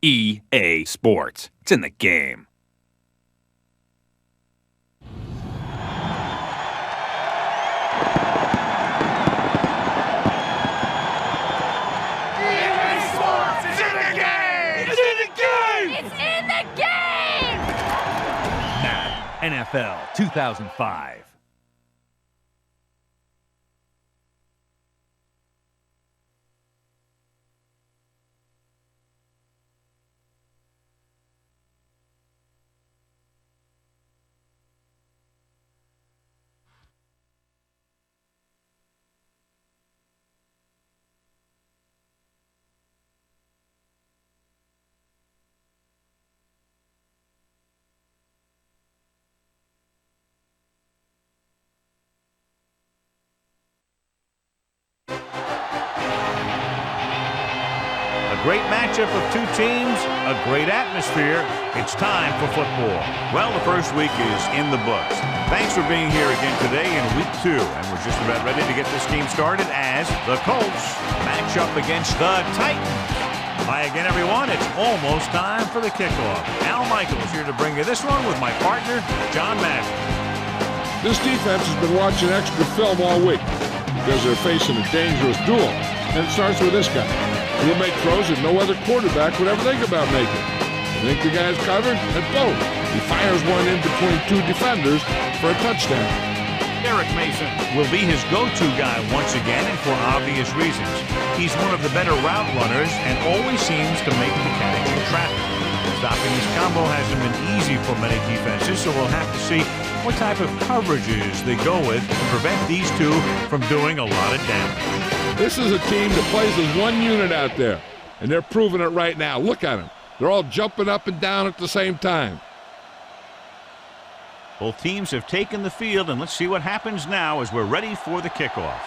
EA Sports. It's in the game. Madden NFL 2005. Great matchup of two teams, a great atmosphere. It's time for football. Well, the first week is in the books. Thanks for being here again today in week 2. And we're just about ready to get this game started as the Colts match up against the Titans. Hi again, everyone. It's almost time for the kickoff. Al Michaels here to bring you this one with my partner, John Madden. This defense has been watching extra film all week because they're facing a dangerous duel. And it starts with this guy. He'll make throws that no other quarterback would ever think about making. You think the guy's covered? Let's go. He fires one in between two defenders for a touchdown. Derek Mason will be his go-to guy once again, and for obvious reasons. He's one of the better route runners and always seems to make the catch in traffic. Stopping this combo hasn't been easy for many defenses, so we'll have to see what type of coverages they go with to prevent these two from doing a lot of damage. This is a team that plays as one unit out there, and they're proving it right now. Look at them. They're all jumping up and down at the same time. Both teams have taken the field, and let's see what happens now as we're ready for the kickoff.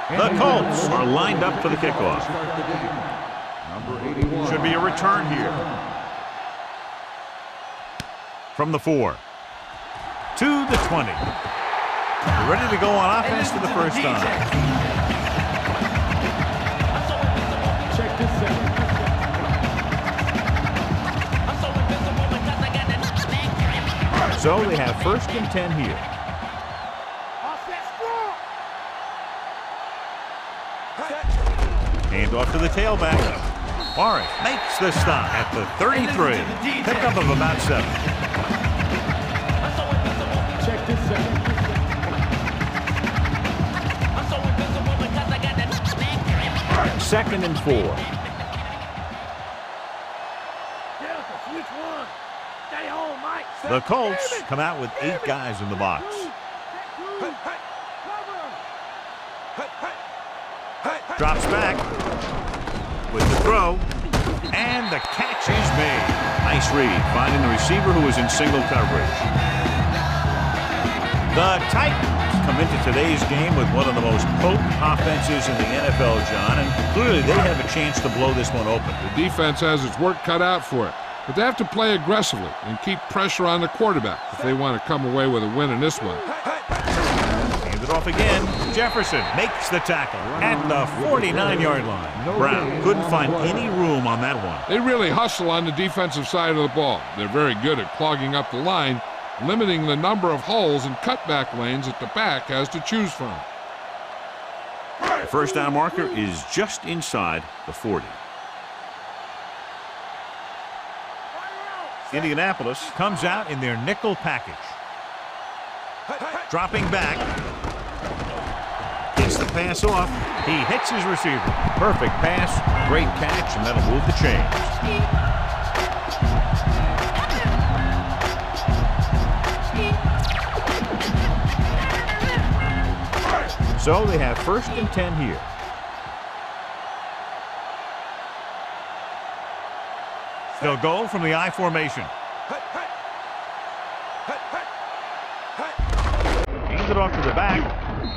The Colts are lined up for the kickoff. Should be a return here. From the 4. To the 20. We're ready to go on offense for the first time. Check this out. So they have 1st and 10 here. Hand off to the tailback. Morris makes the stop at the 33. Pickup of about 7. Check this out. 2nd and 4. The Colts come out with 8 guys in the box. Drops back with the throw, and the catch is made. Nice read, finding the receiver who was in single coverage. The Titans come into today's game with one of the most potent offenses in the NFL, John, and clearly they have a chance to blow this one open. The defense has its work cut out for it, but they have to play aggressively and keep pressure on the quarterback if they want to come away with a win in this one. It off again. Jefferson makes the tackle at the 49-yard line. Brown couldn't find any room on that one. They really hustle on the defensive side of the ball. They're very good at clogging up the line, limiting the number of holes and cutback lanes that the back has to choose from. The first down marker is just inside the 40. Indianapolis comes out in their nickel package. Dropping back. Gets the pass off. He hits his receiver. Perfect pass. Great catch, and that'll move the chains. So they have 1st and 10 here. They'll go from the I formation. Hands it off to the back.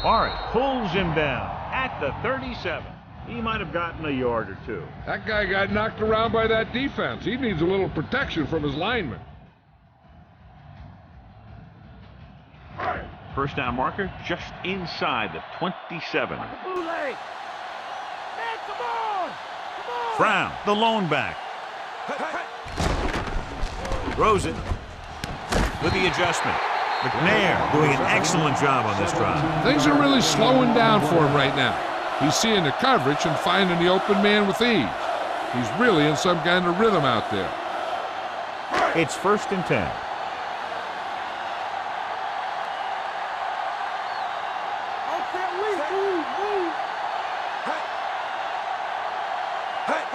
Barrett pulls him down at the 37. He might have gotten a yard or two. That guy got knocked around by that defense. He needs a little protection from his linemen. First down marker just inside the 27. Brown, the lone back. Throws it with the adjustment. McNair doing an excellent job on this drive. Things are really slowing down for him right now. He's seeing the coverage and finding the open man with ease. He's really in some kind of rhythm out there. It's 1st and 10.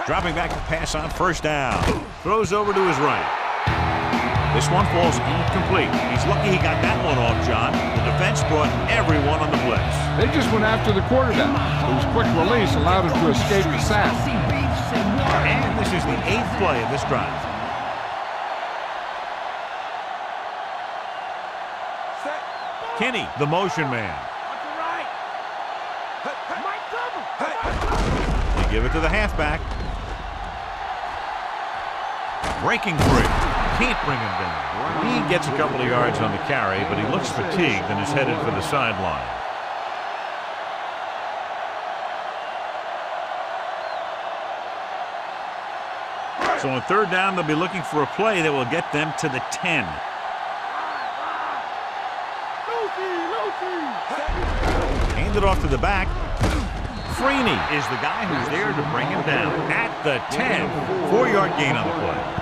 Dropping back to pass on 1st down. Throws over to his right. This one falls incomplete. He's lucky he got that one off, John. The defense brought everyone on the blitz. They just went after the quarterback. His quick release allowed him to escape the sack. And this is the 8th play of this drive. Kinney, the motion man. They give it to the halfback. Breaking free. Can't bring him down. He gets a couple of yards on the carry, but he looks fatigued and is headed for the sideline. So on 3rd down, they'll be looking for a play that will get them to the 10. Hand it off to the back. Freeney is the guy who's there to bring him down at the 10. 4-yard gain on the play.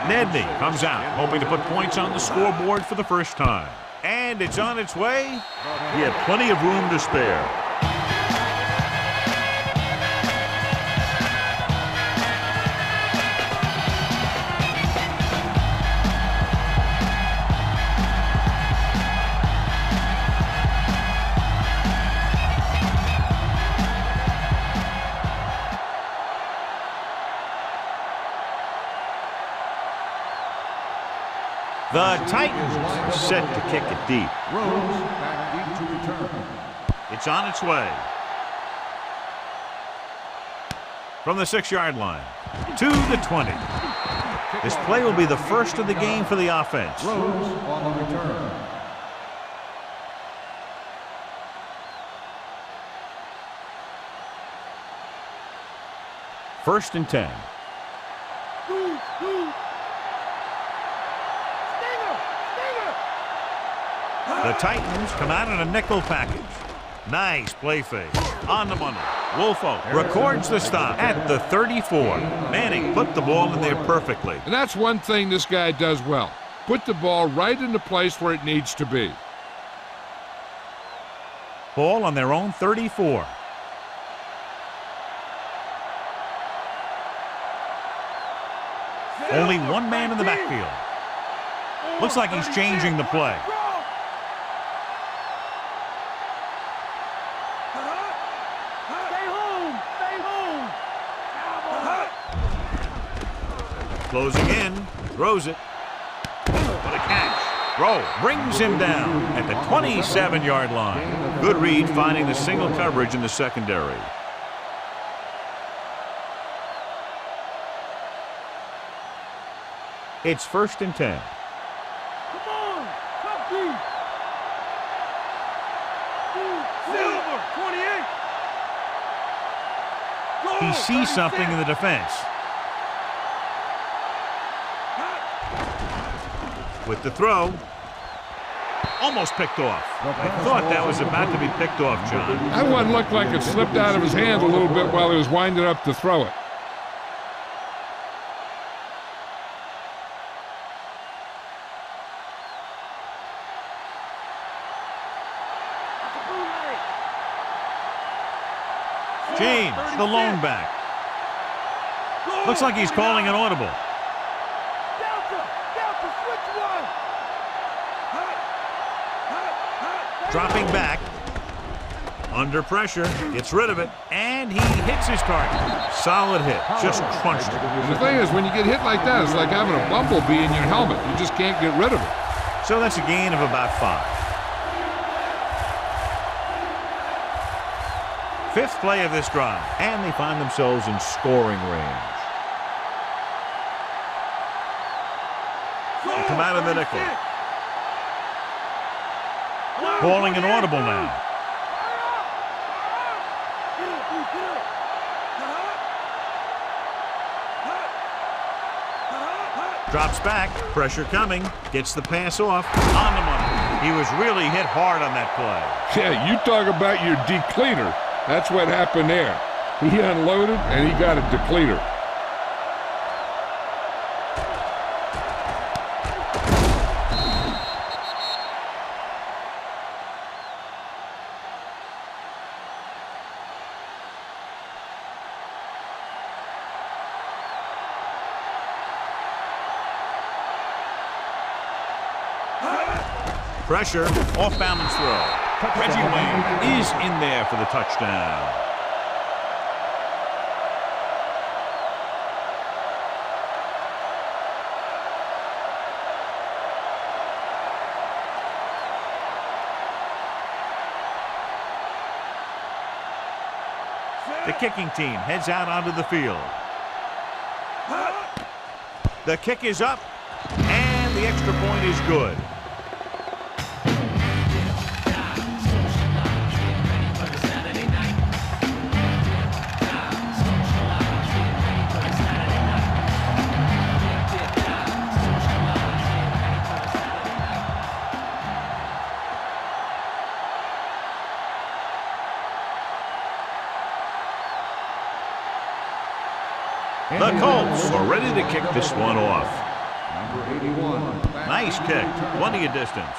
Nedney comes out, hoping to put points on the scoreboard for the first time. And it's on its way. He had plenty of room to spare. The Titans set to kick it deep. Back deep to return. It's on its way. From the 6-yard line to the 20. This play will be the first of the game for the offense. Rose on the return. First and 10. The Titans come out in a nickel package. Nice play fake. On the money. Wolfo records the stop at the 34. Manning put the ball in there perfectly. And that's one thing this guy does well. Put the ball right in the place where it needs to be. Ball on their own 34. Only one man in the backfield. Looks like he's changing the play. Closing in, throws it. What a catch. Throw brings him down at the 27-yard line. Good read finding the single coverage in the secondary. It's 1st and 10. Come on, top deep. Silver, 28. He sees something in the defense. With the throw, almost picked off. I thought that was about to be picked off, John. That one looked like it slipped out of his hand a little bit while he was winding up to throw it. James, the lone back. Looks like he's calling an audible. Dropping back. Under pressure, gets rid of it, and he hits his target. Solid hit, just crunched it. And the thing is, when you get hit like that, it's like having a bumblebee in your helmet. You just can't get rid of it. So that's a gain of about 5. Fifth play of this drive, and they find themselves in scoring range. They come out of the nickel. Calling an audible now. Drops back, pressure coming, gets the pass off, on the money. He was really hit hard on that play. Yeah, you talk about your depleter. That's what happened there. He unloaded, and he got a depleter. Pressure, off balance throw. Reggie Wayne is in there for the touchdown. The kicking team heads out onto the field. The kick is up, and the extra point is good. The Colts are ready to kick this one off. Number 81. Nice kick, plenty of distance.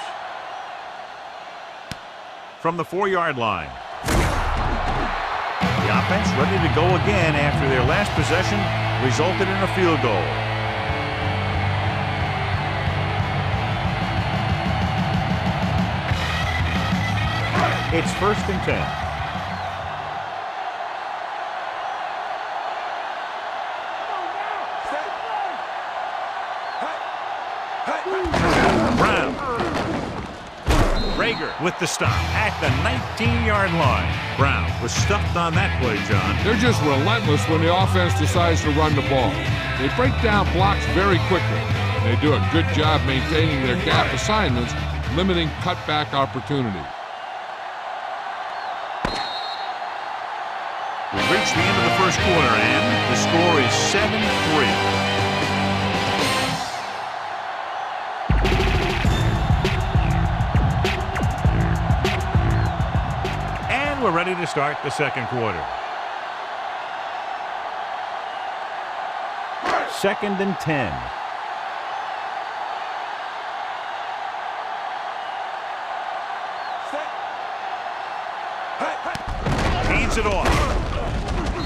From the 4-yard line. The offense ready to go again after their last possession resulted in a field goal. It's 1st and 10. Brown. Rager with the stop at the 19-yard line. Brown was stuffed on that play, John. They're just relentless when the offense decides to run the ball. They break down blocks very quickly. They do a good job maintaining their gap assignments, limiting cutback opportunity. We've reached the end of the first quarter, and the score is 7-3. We're ready to start the second quarter. 2nd and 10. Hands it off.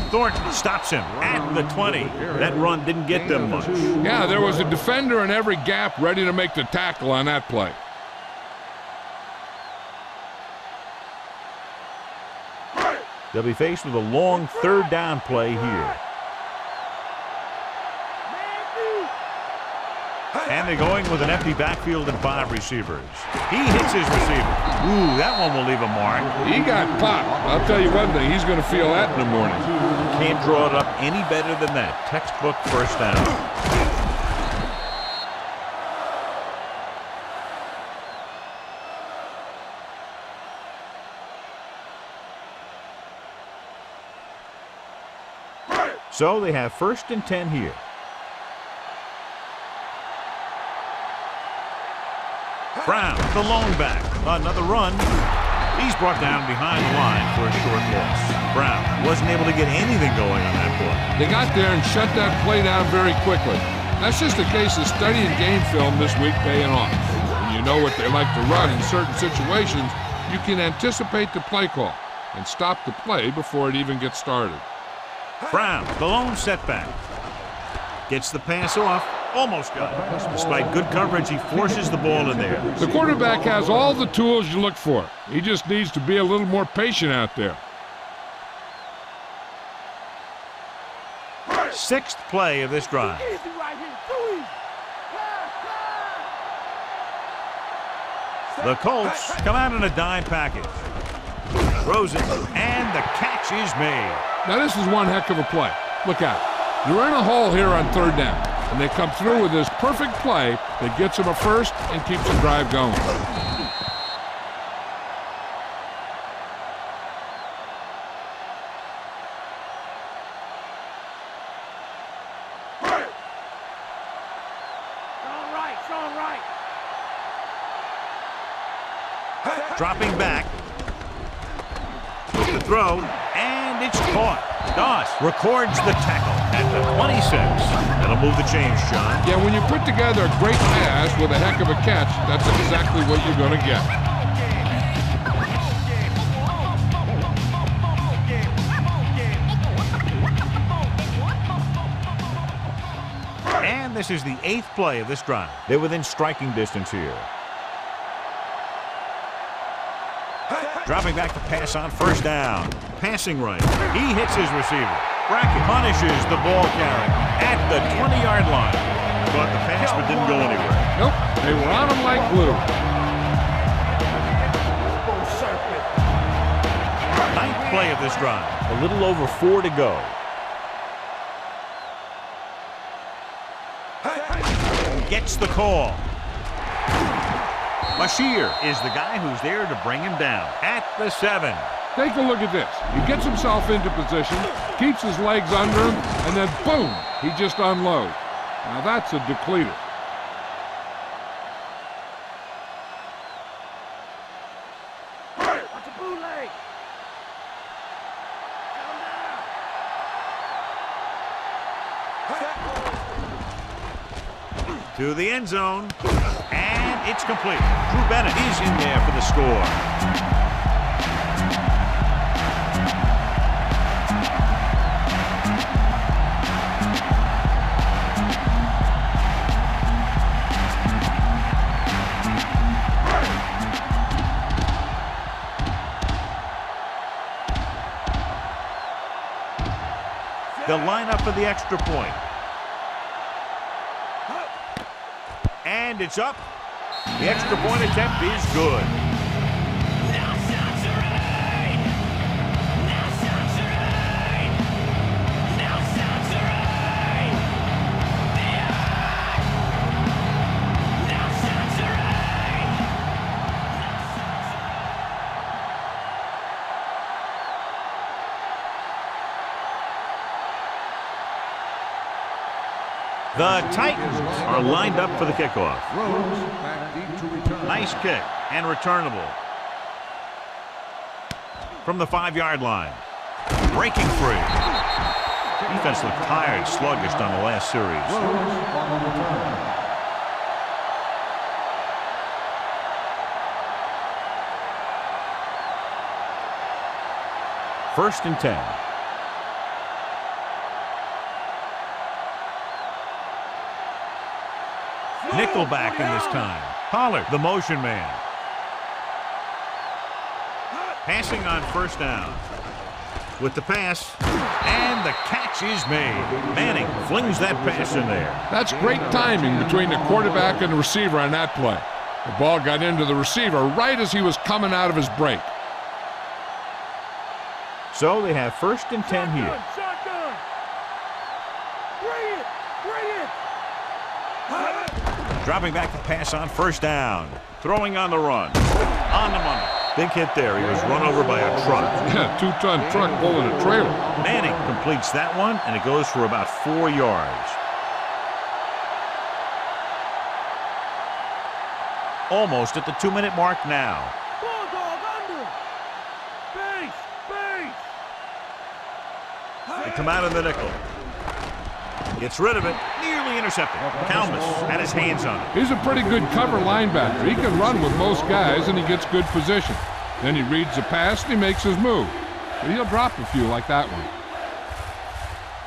Thornton stops him at the 20. That run didn't get them much. Yeah, there was a defender in every gap ready to make the tackle on that play. They'll be faced with a long 3rd down play here. And they're going with an empty backfield and 5 receivers. He hits his receiver. Ooh, that one will leave a mark. He got popped. I'll tell you one thing, he's going to feel that in the morning. Can't draw it up any better than that. Textbook 1st down. So they have 1st and 10 here. Brown, the lone back. Another run. He's brought down behind the line for a short loss. Brown wasn't able to get anything going on that play. They got there and shut that play down very quickly. That's just a case of studying game film this week paying off. When you know what they like to run in certain situations, you can anticipate the play call and stop the play before it even gets started. Brown, the lone setback. Gets the pass off, Almost got it. Despite good coverage, he forces the ball in there. The quarterback has all the tools you look for. He just needs to be a little more patient out there. Sixth play of this drive. The Colts come out in a dime package. Throws it, and the catch is made. Now this is one heck of a play. Look out. They're in a hole here on third down, and they come through with this perfect play that gets them a first and keeps the drive going. Dropping back. The throw, and it's caught. Doss records the tackle at the 26. That'll move the chains, John. Yeah, when you put together a great pass with a heck of a catch, that's exactly what you're going to get. And this is the 8th play of this drive. They're within striking distance here. Dropping back to pass on first down. Passing right. He hits his receiver. Brackett punishes the ball carrier at the 20-yard line. Caught the pass but didn't go anywhere. Nope, they were on him like glue. 9th play of this drive. A little over 4 to go. Gets the call. Bashir is the guy who's there to bring him down at the 7. Take a look at this. He gets himself into position, keeps his legs under him, and then boom, he just unloads. Now that's a depleter. To the end zone, and it's complete. Drew Bennett is in there for the score. They'll line up for the extra point. And it's up. The extra point attempt is good. The Titans are lined up for the kickoff. Nice kick and returnable. From the 5-yard line. Breaking free. Defense looked tired, sluggish on the last series. First and 10. Nickelback in this time. Pollard, the motion man. Passing on first down. With the pass, and the catch is made. Manning flings that pass in there. That's great timing between the quarterback and the receiver on that play. The ball got into the receiver right as he was coming out of his break. So they have first and 10 here. Shotgun. Bring it. Bring it. Dropping back to pass on first down. Throwing on the run. On the money. Big hit there. He was run over by a truck. Yeah, 2-ton truck pulling a trailer. Manning completes that one, and it goes for about 4 yards. Almost at the 2-minute mark now. Bulldog under. Base. Base. They come out in the nickel. Gets rid of it. Nearly intercepted. Kalmus had his hands on it. He's a pretty good cover linebacker. He can run with most guys, and he gets good position. Then he reads the pass, and he makes his move. But he'll drop a few like that one.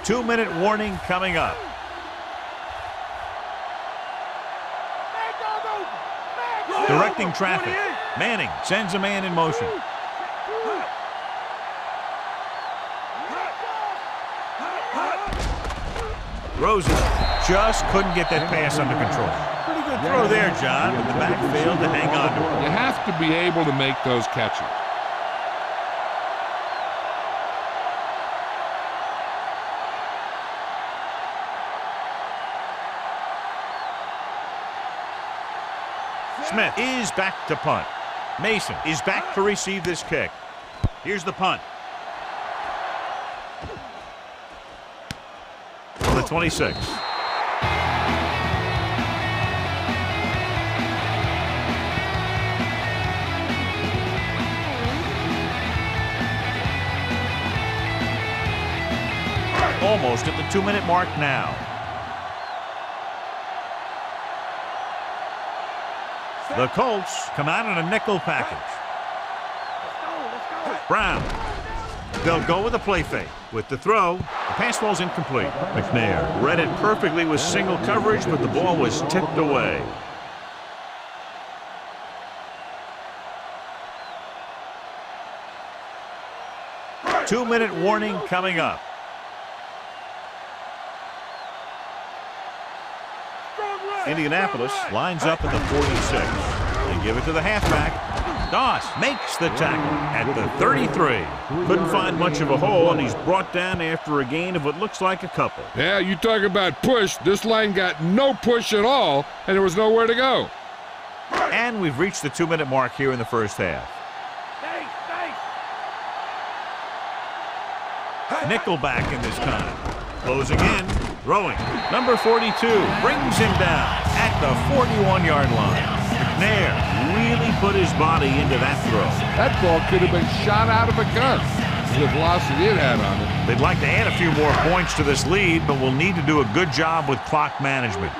2-minute warning coming up. directing traffic. Manning sends a man in motion. Rosen just couldn't get that pass under control. Pretty good throw there, John, but the back failed to hang on to it. You have to be able to make those catches. Smith is back to punt. Mason is back to receive this kick. Here's the punt. On the 26. Almost at the 2-minute mark now. The Colts come out in a nickel package. Brown. They'll go with a play fake. With the throw, the pass falls incomplete. McNair read it perfectly with single coverage, but the ball was tipped away. Two-minute warning coming up. Indianapolis lines up at the 46. They give it to the halfback. Doss makes the tackle at the 33. Couldn't find much of a hole, and he's brought down after a gain of what looks like a couple. Yeah, you talk about push. This line got no push at all, and there was nowhere to go. And we've reached the 2-minute mark here in the first half. Nickelback in this time. Closing in. Throwing. Number 42 brings him down at the 41-yard line. McNair really put his body into that throw. That ball could have been shot out of a gun with the velocity it had on it. They'd like to add a few more points to this lead, but will need to do a good job with clock management.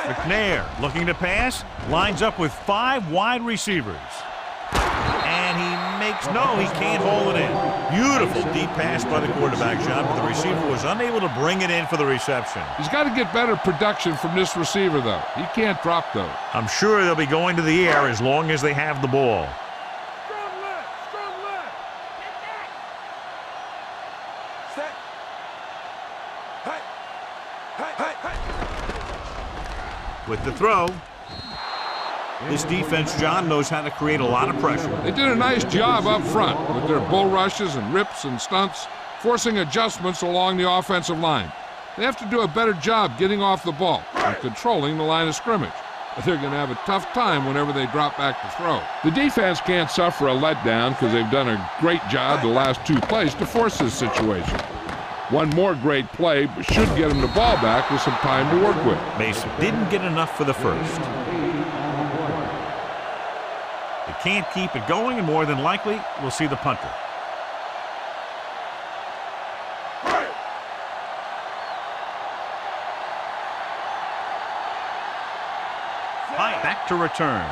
McNair looking to pass, lines up with 5 wide receivers. And he makes, no, he can't hold it in. Beautiful deep pass by the quarterback, John, but the receiver was unable to bring it in for the reception. He's got to get better production from this receiver, though. He can't drop those. I'm sure they'll be going to the air as long as they have the ball. Strong left, strong left. Set. With the throw. This defense, John, knows how to create a lot of pressure. They did a nice job up front with their bull rushes and rips and stunts, forcing adjustments along the offensive line. They have to do a better job getting off the ball and controlling the line of scrimmage. But they're going to have a tough time whenever they drop back to throw. The defense can't suffer a letdown because they've done a great job the last 2 plays to force this situation. One more great play should get them the ball back with some time to work with. Mason didn't get enough for the first. They can't keep it going, and more than likely, we'll see the punter. Back to return.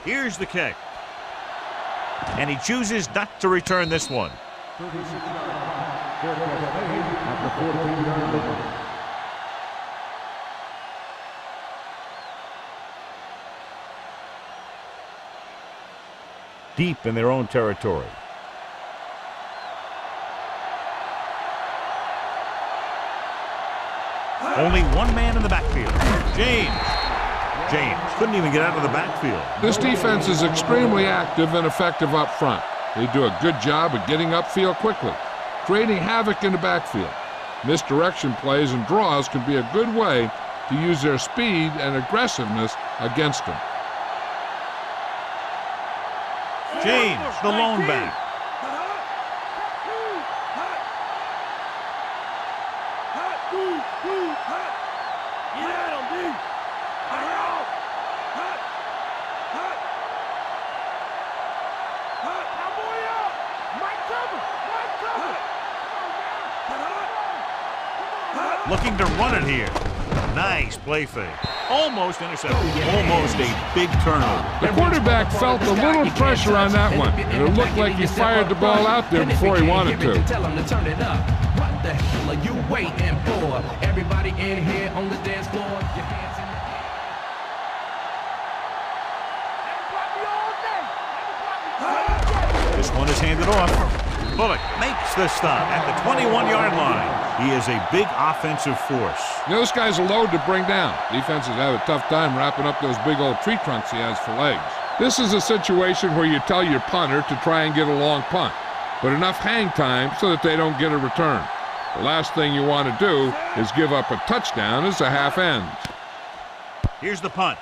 Here's the kick. And he chooses not to return this one. 36 yards. At the 14-yard line. Deep in their own territory. Only one man in the backfield. James couldn't even get out of the backfield. This defense is extremely active and effective up front. They do a good job of getting upfield quickly, creating havoc in the backfield. Misdirection plays and draws can be a good way to use their speed and aggressiveness against them. James, the lone back. looking to run it here. Nice play fake. Almost intercepted. Almost a big turnover. The quarterback felt a little pressure on that one, and it looked like he fired the ball out there before he wanted to. Tell him to turn it up. What the hell are you waiting for? Everybody in here on the dance floor. Your hands in the air. This one is handed off. Bullock makes the stop at the 21-yard line. He is a big offensive force. This guy's a load to bring down. Defenses have a tough time wrapping up those big old tree trunks he has for legs. This is a situation where you tell your punter to try and get a long punt, but enough hang time so that they don't get a return. The last thing you want to do is give up a touchdown as the half ends. Here's the punt.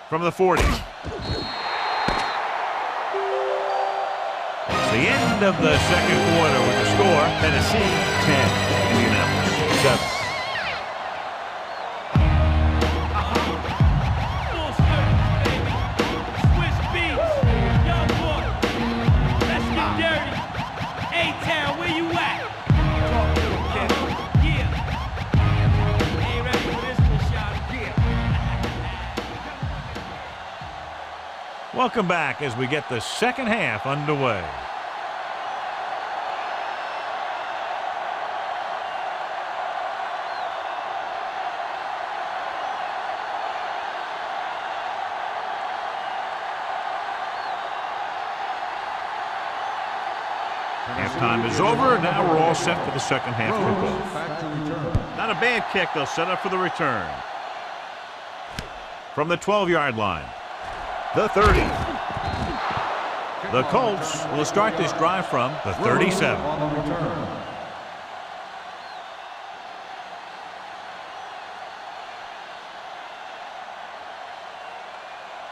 From the 40. The end of the second quarter with the score, Tennessee 10, Indianapolis 7. Swiss beats, young boy, let's get dirty. A-Town, where you at? Yeah. Ain't ready for this one, shot. Yeah. Welcome back as we get the second half underway. Halftime is over. Now we're all set for the second half kickoff. Not a bad kick. They'll set up for the return. From the 12-yard line. The 30. The Colts will start this drive from the 37.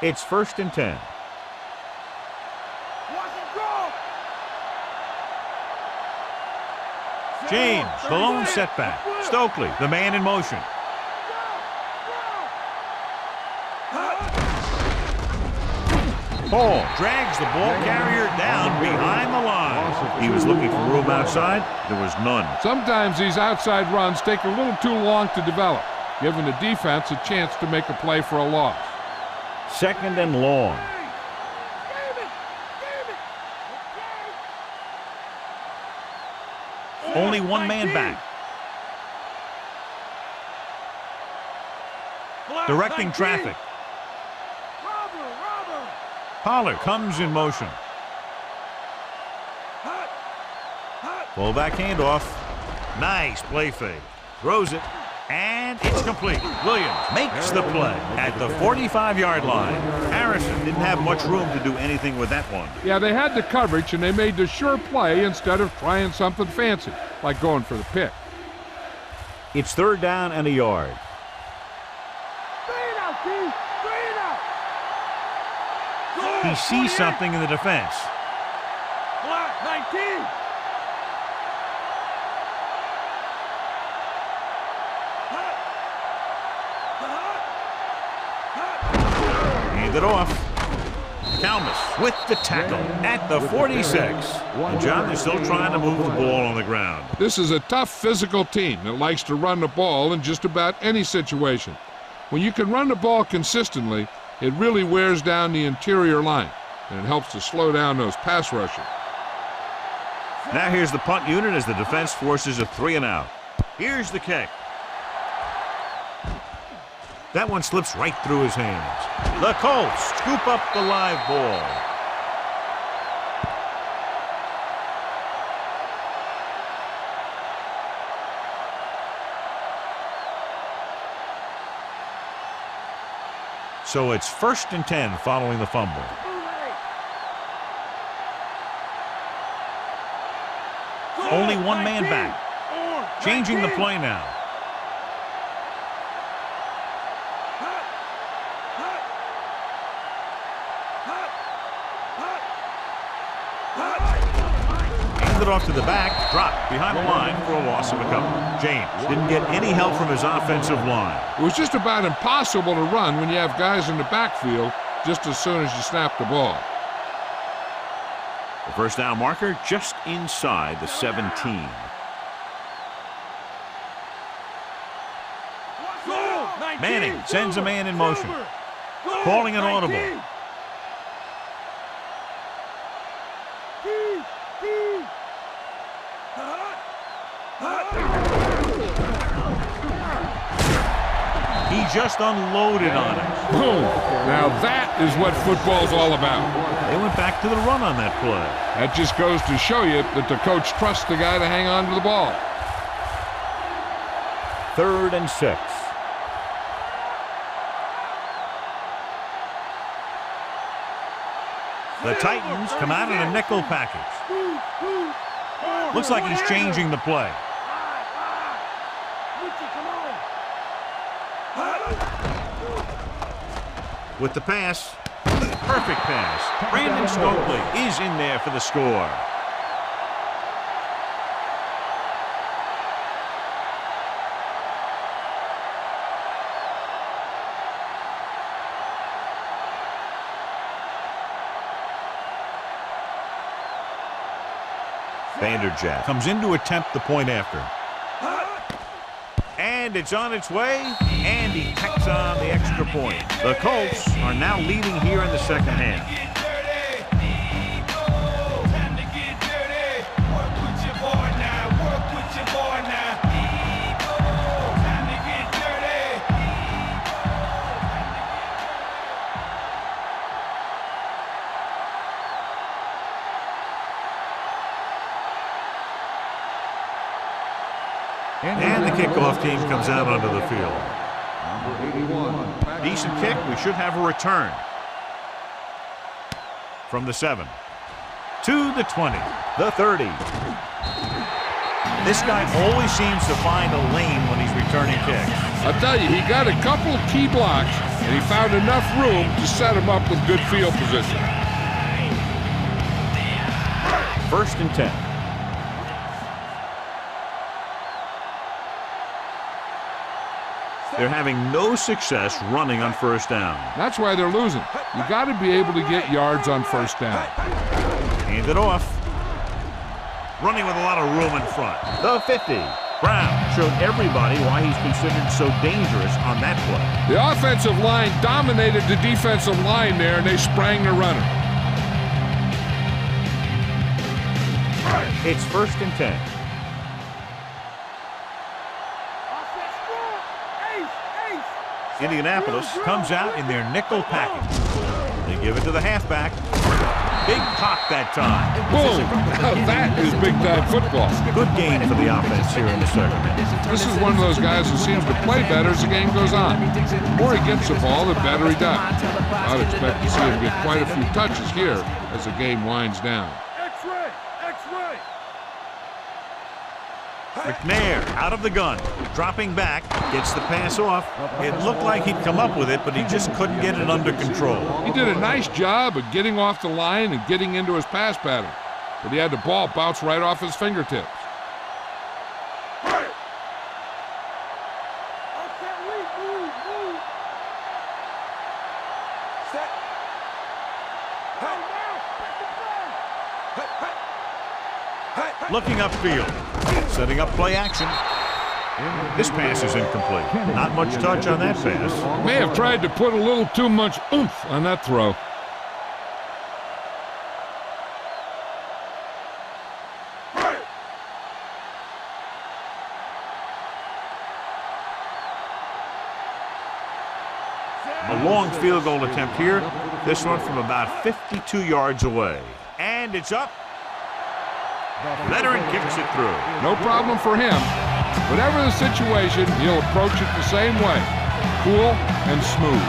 It's 1st and 10. James, the lone setback. Stokely, the man in motion. Paul drags the ball carrier down behind the line. He was looking for room outside. There was none. Sometimes these outside runs take a little too long to develop, giving the defense a chance to make a play for a loss. 2nd and long. Only one man back. Directing traffic. Pollard comes in motion. Fullback handoff. Nice play fake. Throws it. And it's complete. Williams makes the play at the 45-yard line. Harrison didn't have much room to do anything with that one. Yeah, they had the coverage, and they made the sure play instead of trying something fancy, like going for the pick. It's 3rd down and a yard. He sees something in the defense. Block 19. It off. Kalmus with the tackle at the 46. And John, they're still trying to move the ball on the ground. This is a tough physical team that likes to run the ball in just about any situation. When you can run the ball consistently, it really wears down the interior line, and it helps to slow down those pass rushers. Now here's the punt unit as the defense forces a 3-and-out. Here's the kick. That one slips right through his hands. The Colts scoop up the live ball. So it's 1st and 10 following the fumble. Only one man back. Changing the play now. Handed off to the back, dropped behind the line for a loss of a couple. James didn't get any help from his offensive line. It was just about impossible to run when you have guys in the backfield just as soon as you snap the ball. The first down marker just inside the 17. Manning sends a man in motion. Calling an audible. He just unloaded on it. Boom. Now that is what football's all about. They went back to the run on that play. That just goes to show you that the coach trusts the guy to hang on to the ball. 3rd and 6. The Titans come out in a nickel package. Looks like he's changing the play. With the pass, perfect pass. Brandon Stokely is in there for the score. Vanderjagt comes in to attempt the point after. And it's on its way, and he tacks on the extra point. The Colts are now leading here in the second half. And the kickoff team comes out onto the field. Decent kick. We should have a return. From the 7. To the 20. The 30. This guy always seems to find a lane when he's returning kicks. I'll tell you, he got a couple of key blocks, and he found enough room to set him up with good field position. 1st and 10. They're having no success running on 1st down. That's why they're losing. You got to be able to get yards on 1st down. Hand it off. Running with a lot of room in front. The 50. Brown showed everybody why he's considered so dangerous on that play. The offensive line dominated the defensive line there, and they sprang the runner. It's 1st and 10. Indianapolis comes out in their nickel package. They give it to the halfback. Big pop that time. Boom! Now that is big-time football. Good game for the offense here in the second. This is one of those guys who seems to play better as the game goes on. The more he gets the ball, the better he does. I'd expect to see him get quite a few touches here as the game winds down. X-ray! X-ray! McNair out of the gun, dropping back, gets the pass off. It looked like he'd come up with it, but he just couldn't get it under control. He did a nice job of getting off the line and getting into his pass pattern, but he had the ball bounce right off his fingertips. Looking upfield, setting up play action. This pass is incomplete. Not much touch on that pass. May have tried to put a little too much oomph on that throw. A long field goal attempt here. This one from about 52 yards away. And it's up. Veteran kicks it through. No problem for him. Whatever the situation, he'll approach it the same way. Cool and smooth.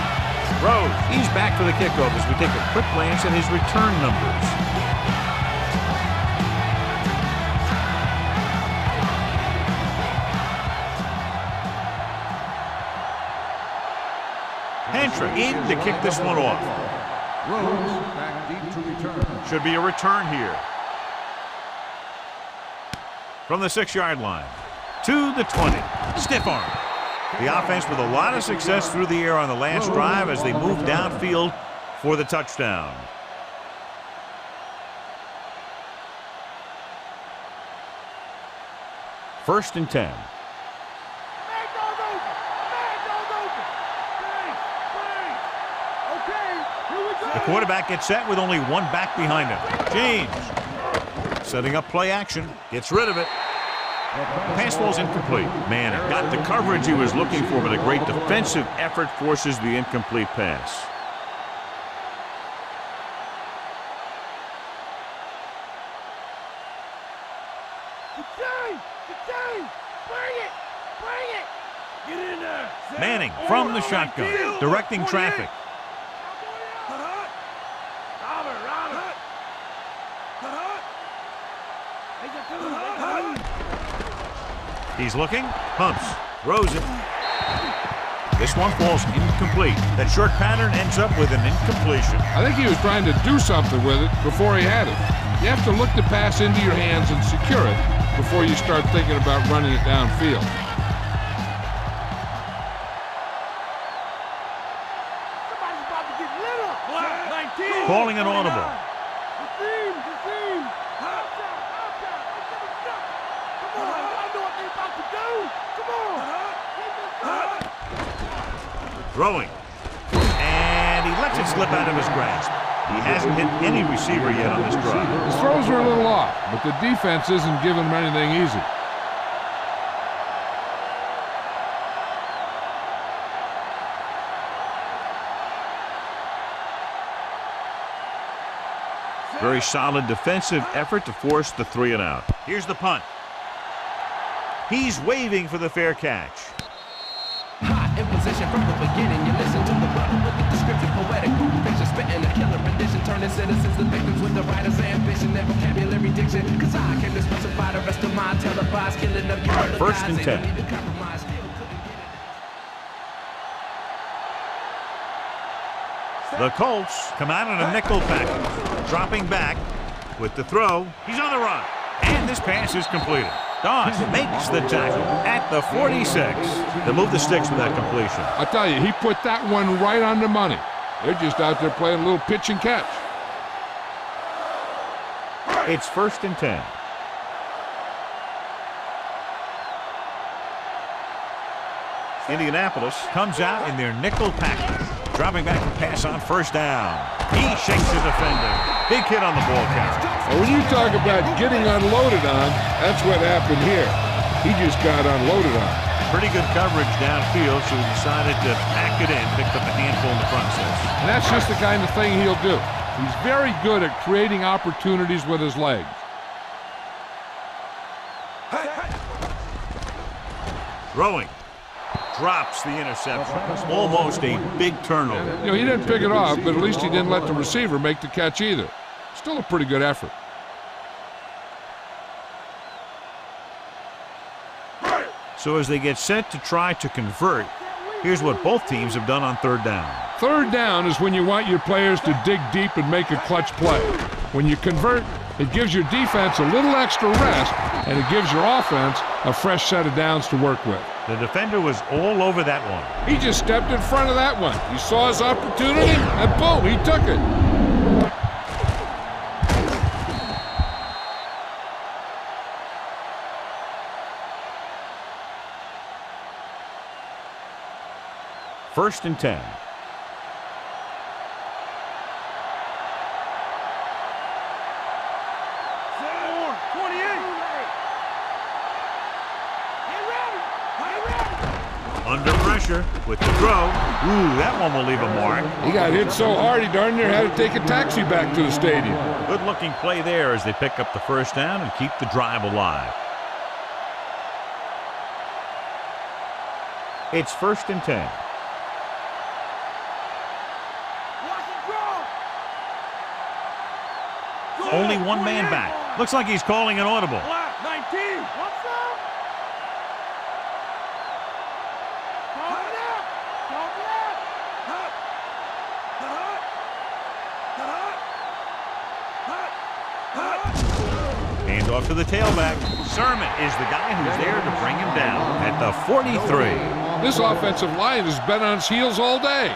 Rose, he's back for the kickoff as we take a quick glance at his return numbers. Hantra in to kick this one off. Rose back deep to return. Should be a return here. From the 6-yard line to the 20. Stiff arm. The offense with a lot of success through the air on the last drive as they move downfield for the touchdown. First and 10. Man goes over. Man goes over. Okay, here we go. The quarterback gets set with only one back behind him. James setting up play action. Gets rid of it. Pass ball's incomplete. Man, it got the coverage he was looking for, but a great defensive effort forces the incomplete pass. Manning from the shotgun, directing traffic. He's looking, pumps, throws it. This one falls incomplete. That short pattern ends up with an incompletion. I think he was trying to do something with it before he had it. You have to look the pass into your hands and secure it before you start thinking about running it downfield. Somebody's about to get lit up. Black 19. Calling an audible. Throwing. And he lets it slip out of his grasp. He hasn't hit any receiver yet on this drive. His throws are a little off, but the defense isn't giving him anything easy. Very solid defensive effort to force the 3 and out. Here's the punt. He's waving for the fair catch. Hot in position from the beginning. You listen to the brother with the description, poetic picture, spitting a killer rendition, turning citizens to victims with the writer's ambition and vocabulary diction. Cause I came to specify the rest of my televised killing of you other First guys. and 10. Need to compromise. The Colts come out in a nickel package. Dropping back with the throw. He's on the run. And this pass is completed. Doss makes the tackle at the 46. They move the sticks with that completion. I tell you, he put that one right on the money. They're just out there playing a little pitch and catch. It's first and 10. Indianapolis comes out in their nickel package. Dropping back to pass on first down. He shakes the defender. Big hit on the ball carrier. Well, when you talk about getting unloaded on, that's what happened here. He just got unloaded on. Pretty good coverage downfield, so he decided to pack it in, picked up a handful in the process. And that's just the kind of thing he'll do. He's very good at creating opportunities with his legs. Throwing. Drops the interception. Almost a big turnover. You know, he didn't pick it off, but at least he didn't let the receiver make the catch either. Still a pretty good effort. So as they get set to try to convert, here's what both teams have done on third down. Third down is when you want your players to dig deep and make a clutch play. When you convert, it gives your defense a little extra rest, and it gives your offense a fresh set of downs to work with. The defender was all over that one. He just stepped in front of that one. He saw his opportunity, and boom, he took it. First and 10. Under pressure with the throw. Ooh, that one will leave a mark. He got hit so hard he darn near had to take a taxi back to the stadium. Good looking play there as they pick up the first down and keep the drive alive. It's first and 10. Only one man back. Looks like he's calling an audible. 19. What's up? Hand off to the tailback. Sermon is the guy who's there to bring him down at the 43. This offensive line has been on its heels all day.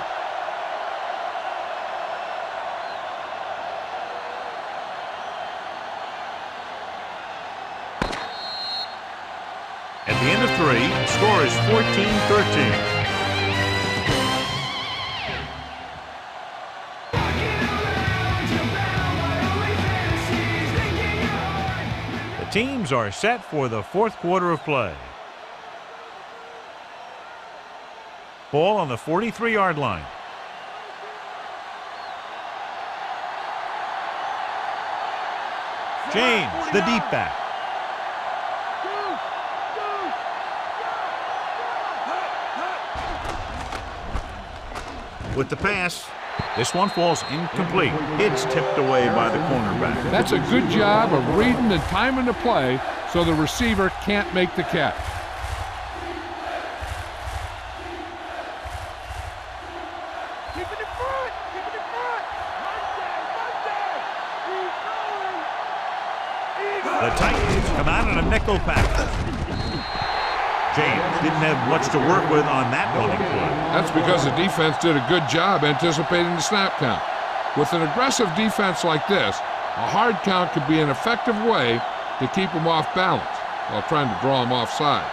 3. Score is 14-13. Teams are set for the fourth quarter of play. Ball on the 43-yard line. James, the deep back. With the pass, this one falls incomplete. It's tipped away by the cornerback. That's a good job of reading and timing the play so the receiver can't make the catch. Keep it in front! Keep it in front! Monday! The Titans come out in a nickel package. James didn't have much to work with on that running play. That's because the defense did a good job anticipating the snap count. With an aggressive defense like this, a hard count could be an effective way to keep them off balance while trying to draw them off sides.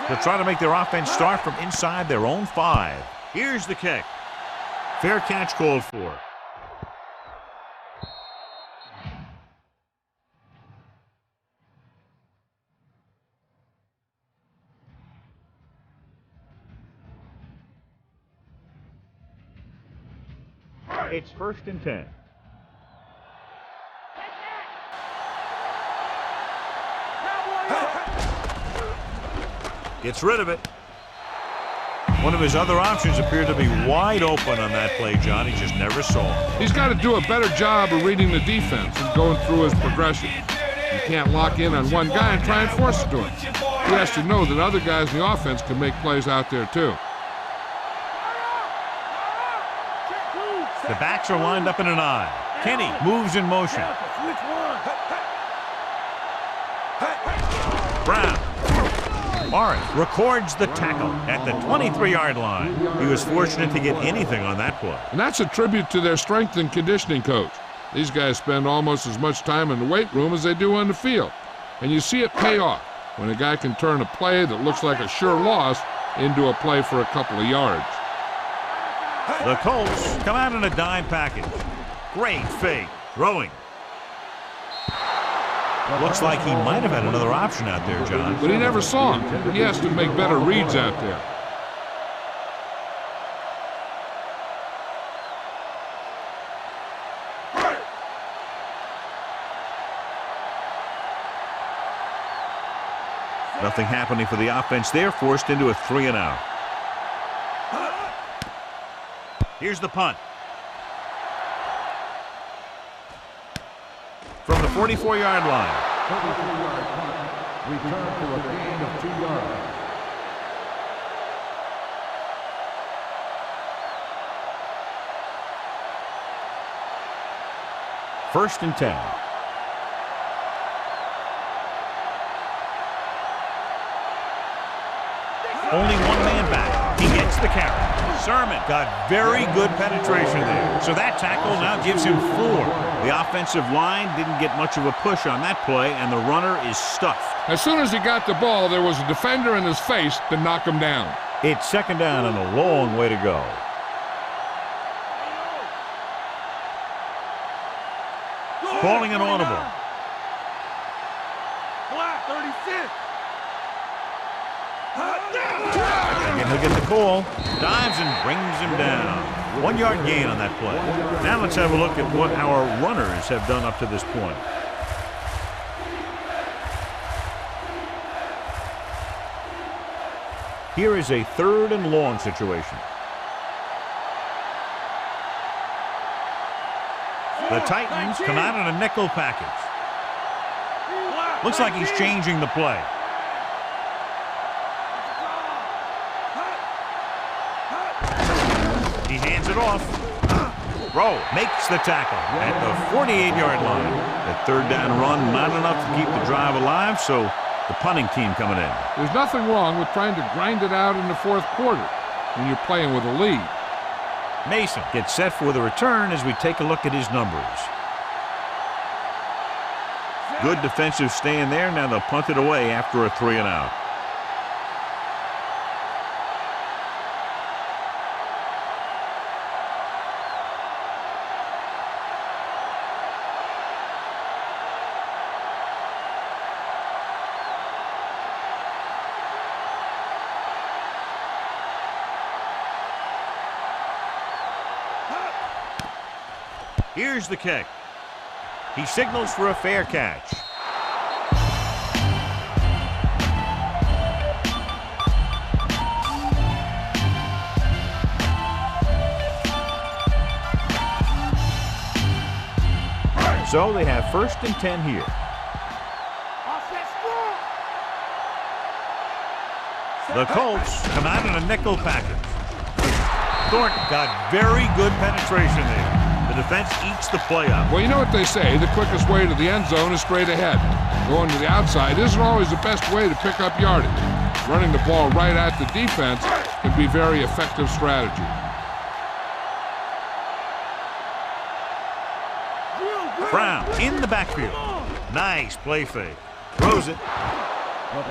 They'll try to make their offense start from inside their own 5. Here's the kick. Fair catch called for. It's 1st and 10. Gets rid of it. One of his other options appeared to be wide open on that play, John. He just never saw it. He's got to do a better job of reading the defense and going through his progression. You can't lock in on one guy and try and force it to him. He has to know that other guys in the offense can make plays out there too. The backs are lined up in an I. Kenny moves in motion. Brown. Morris records the tackle at the 23-yard line. He was fortunate to get anything on that play. And that's a tribute to their strength and conditioning coach. These guys spend almost as much time in the weight room as they do on the field. And you see it pay off when a guy can turn a play that looks like a sure loss into a play for a couple of yards. The Colts come out in a dime package. Great fake. Throwing. Looks like he might have had another option out there, John. But he never saw him. He has to make better reads out there. Nothing happening for the offense there, forced into a 3-and-out. Here's the punt. From the 44-yard line. 33-yard punt. Return for a gain of 2 yards. First and 10. Only one man back. He gets the carry. Sermon got very good penetration there. So that tackle now gives him 4. The offensive line didn't get much of a push on that play, and the runner is stuffed. As soon as he got the ball, there was a defender in his face to knock him down. It's 2nd down and a long way to go. Calling an audible. Black 36. Again, he'll get the call. Dives and brings him down. 1-yard gain on that play. Now let's have a look at what our runners have done up to this point. Here is a 3rd and long situation. The Titans come out in a nickel package. Looks like he's changing the play. He hands it off. Rowe makes the tackle at the 48-yard line. The 3rd down run, not enough to keep the drive alive, so the punting team coming in. There's nothing wrong with trying to grind it out in the 4th quarter when you're playing with a lead. Mason gets set for the return as we take a look at his numbers. Good defensive stand there. Now they'll punt it away after a 3-and-out. Here's the kick. He signals for a fair catch. So they have 1st and 10 here. The Colts come out in a nickel package. Thornton got very good penetration there. The defense eats the play up. Well, you know what they say, the quickest way to the end zone is straight ahead. Going to the outside isn't always the best way to pick up yardage. Running the ball right at the defense can be very effective strategy. Brown in the backfield. Nice play fake. Throws it.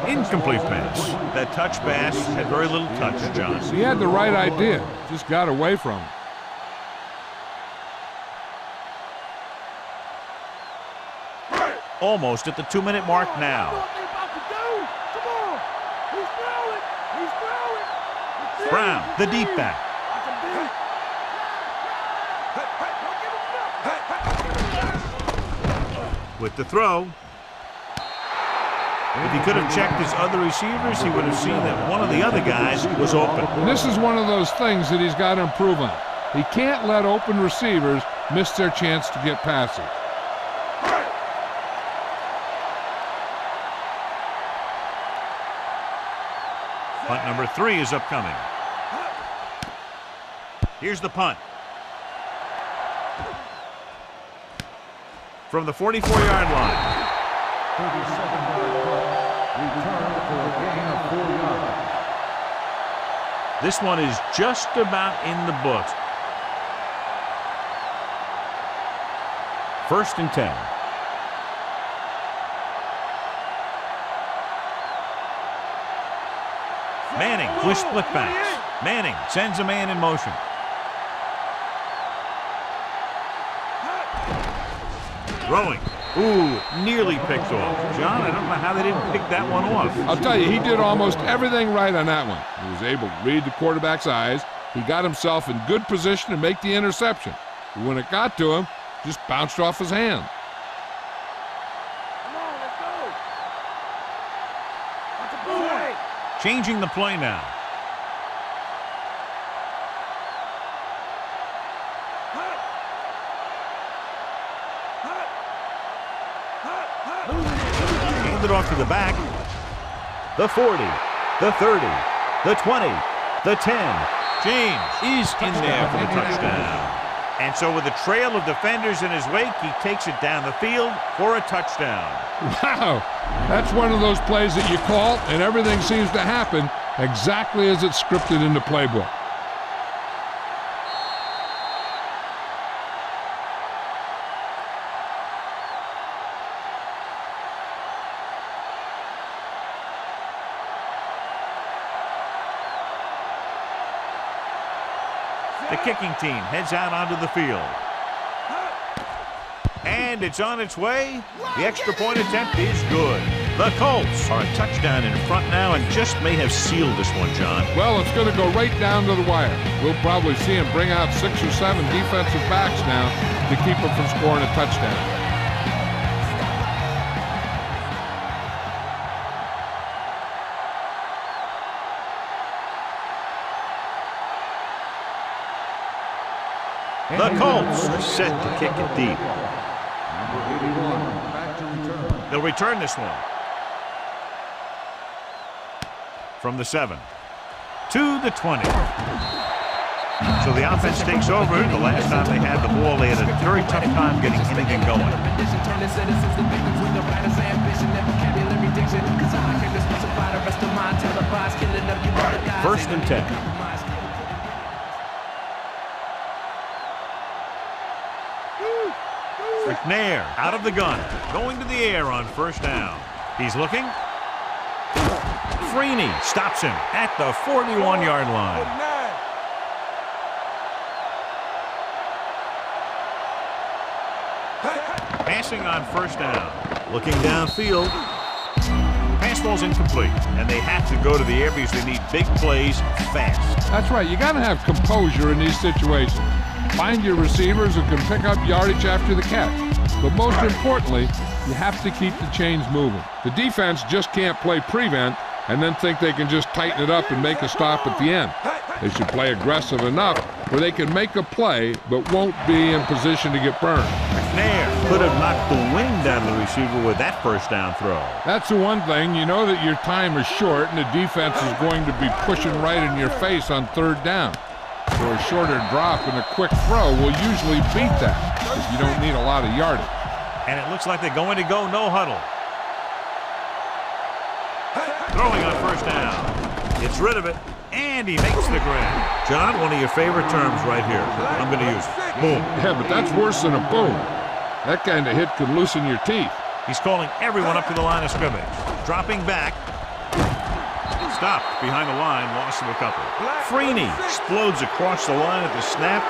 Incomplete pass. That touch pass had very little touch, John. He had the right idea, just got away from him. Almost at the 2-minute mark now. Brown, the deep back. With the throw. If he could have checked his other receivers, he would have seen that one of the other guys was open. And this is one of those things that he's got to improve on. He can't let open receivers miss their chance to get passes. Punt number 3 is upcoming. Here's the punt. From the 44-yard line. 37-yard punt, return for a gain of 4 yards. This one is just about in the books. 1st and 10. Manning with split backs. Manning sends a man in motion. Throwing. Ooh, nearly picked off. John, I don't know how they didn't pick that one off. I'll tell you, he did almost everything right on that one. He was able to read the quarterback's eyes. He got himself in good position to make the interception. But when it got to him, just bounced off his hand. Changing the play now. Hand it off to the back. The 40, the 30, the 20, the 10. James is in there for the touchdown. And so with a trail of defenders in his wake, he takes it down the field for a touchdown. Wow, that's one of those plays that you call, and everything seems to happen exactly as it's scripted in the playbook. The kicking team heads out onto the field. And it's on its way. The extra point attempt is good. The Colts are a touchdown in front now and just may have sealed this one, John. Well, it's going to go right down to the wire. We'll probably see him bring out 6 or 7 defensive backs now to keep him from scoring a touchdown. The Colts are set to kick it deep. They'll return this one. From the 7 to the 20. So the offense takes over. The last time they had the ball, they had a very tough time getting anything going. 1st and 10. McNair out of the gun, going to the air on first down. He's looking. Freeney stops him at the 41-yard line. Passing on first down. Looking downfield. Pass ball's incomplete, and they have to go to the air because they need big plays fast. That's right. You got to have composure in these situations. Find your receivers who can pick up yardage after the catch. But most importantly, you have to keep the chains moving. The defense just can't play prevent and then think they can just tighten it up and make a stop at the end. They should play aggressive enough where they can make a play but won't be in position to get burned. McNair could have knocked the wind out of the receiver with that first down throw. That's the one thing. You know that your time is short and the defense is going to be pushing right in your face on third down. So a shorter drop and a quick throw will usually beat that if you don't need a lot of yardage. And it looks like they're going to go no huddle. Throwing on first down. Gets rid of it, and he makes the grab. John, one of your favorite terms right here. I'm going to use it. Boom. Yeah, but that's worse than a boom. That kind of hit could loosen your teeth. He's calling everyone up to the line of scrimmage. Dropping back. Stopped behind the line, loss of a couple. Freeney explodes across the line at the snap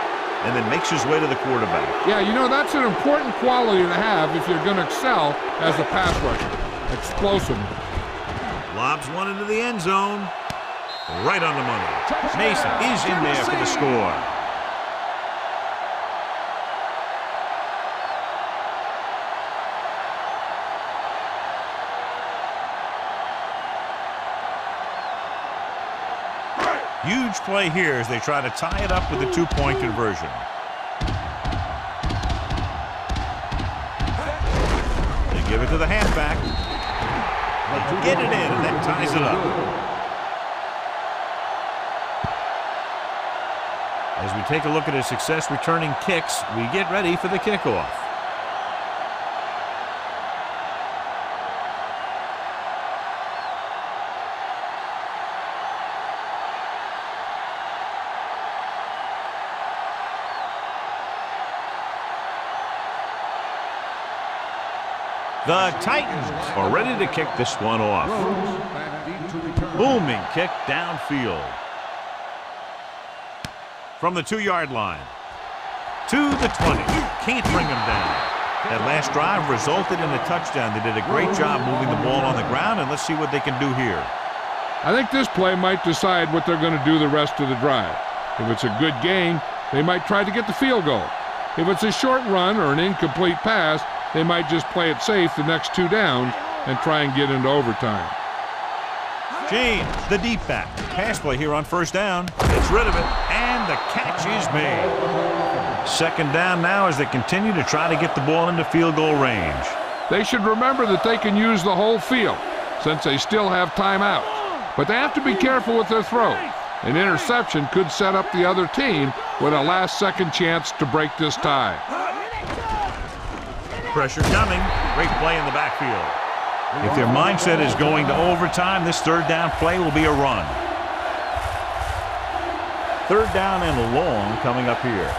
and then makes his way to the quarterback. Yeah, you know, that's an important quality to have if you're going to excel as a pass rusher. Explosiveness. Lobs one into the end zone. Right on the money. Mason is in there for the score. Huge play here as they try to tie it up with a two-point conversion. They give it to the halfback. They get it in, and that ties it up. As we take a look at his success returning kicks, we get ready for the kickoff. The Titans are ready to kick this one off. Booming kick downfield. From the 2-yard line. To the 20. Can't bring him down. That last drive resulted in a touchdown. They did a great job moving the ball on the ground, and let's see what they can do here. I think this play might decide what they're going to do the rest of the drive. If it's a good gain, they might try to get the field goal. If it's a short run or an incomplete pass, they might just play it safe the next 2 downs and try and get into overtime. James, the deep back. Pass play here on first down. Gets rid of it, and the catch is made. Second down now as they continue to try to get the ball into field goal range. They should remember that they can use the whole field since they still have timeouts. But they have to be careful with their throws. An interception could set up the other team with a last-second chance to break this tie. Pressure coming. Great play in the backfield. If their mindset is going to overtime, this third down play will be a run. Third down and long coming up here.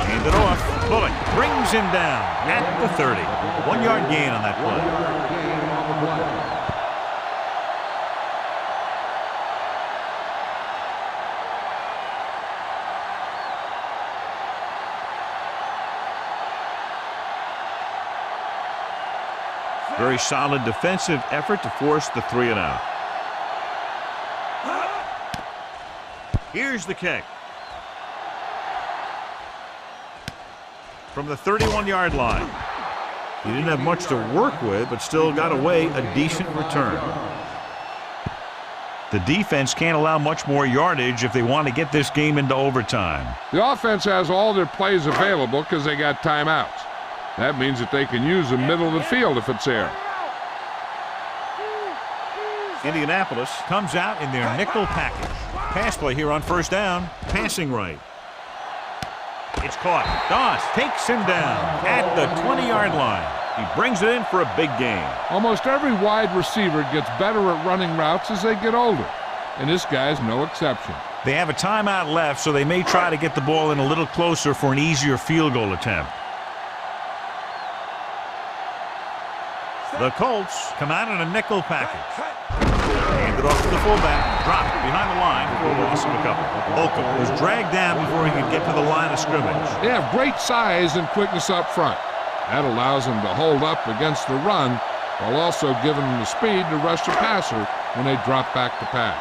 Hand it off. Bullock brings him down at the 30. 1-yard gain on that play. Very solid defensive effort to force the 3-and-out. Here's the kick. From the 31-yard line. He didn't have much to work with, but still got away a decent return. The defense can't allow much more yardage if they want to get this game into overtime. The offense has all their plays available because they got timeouts. That means that they can use the middle of the field if it's there. Indianapolis comes out in their nickel package. Pass play here on first down. Passing right. It's caught. Doss takes him down at the 20-yard line. He brings it in for a big gain. Almost every wide receiver gets better at running routes as they get older, and this guy's no exception. They have a timeout left, so they may try to get the ball in a little closer for an easier field goal attempt. The Colts come out in a nickel package. Hand it off to the fullback. Dropped behind the line for a loss of a couple. Holcomb was dragged down before he could get to the line of scrimmage. They have great size and quickness up front. That allows them to hold up against the run while also giving them the speed to rush the passer when they drop back to pass.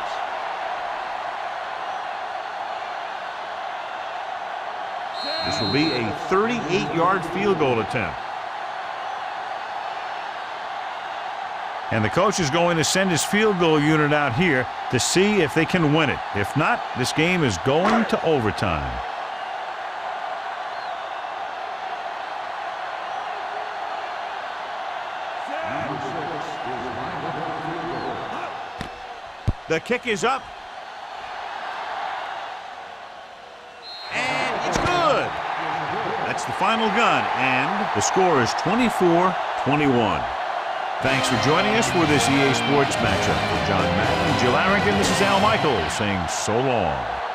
This will be a 38-yard field goal attempt. And the coach is going to send his field goal unit out here to see if they can win it. If not, this game is going to overtime. The kick is up. And it's good. That's the final gun, and the score is 24-21. Thanks for joining us for this EA Sports matchup. For John Madden and Jill Arrington, this is Al Michaels saying so long.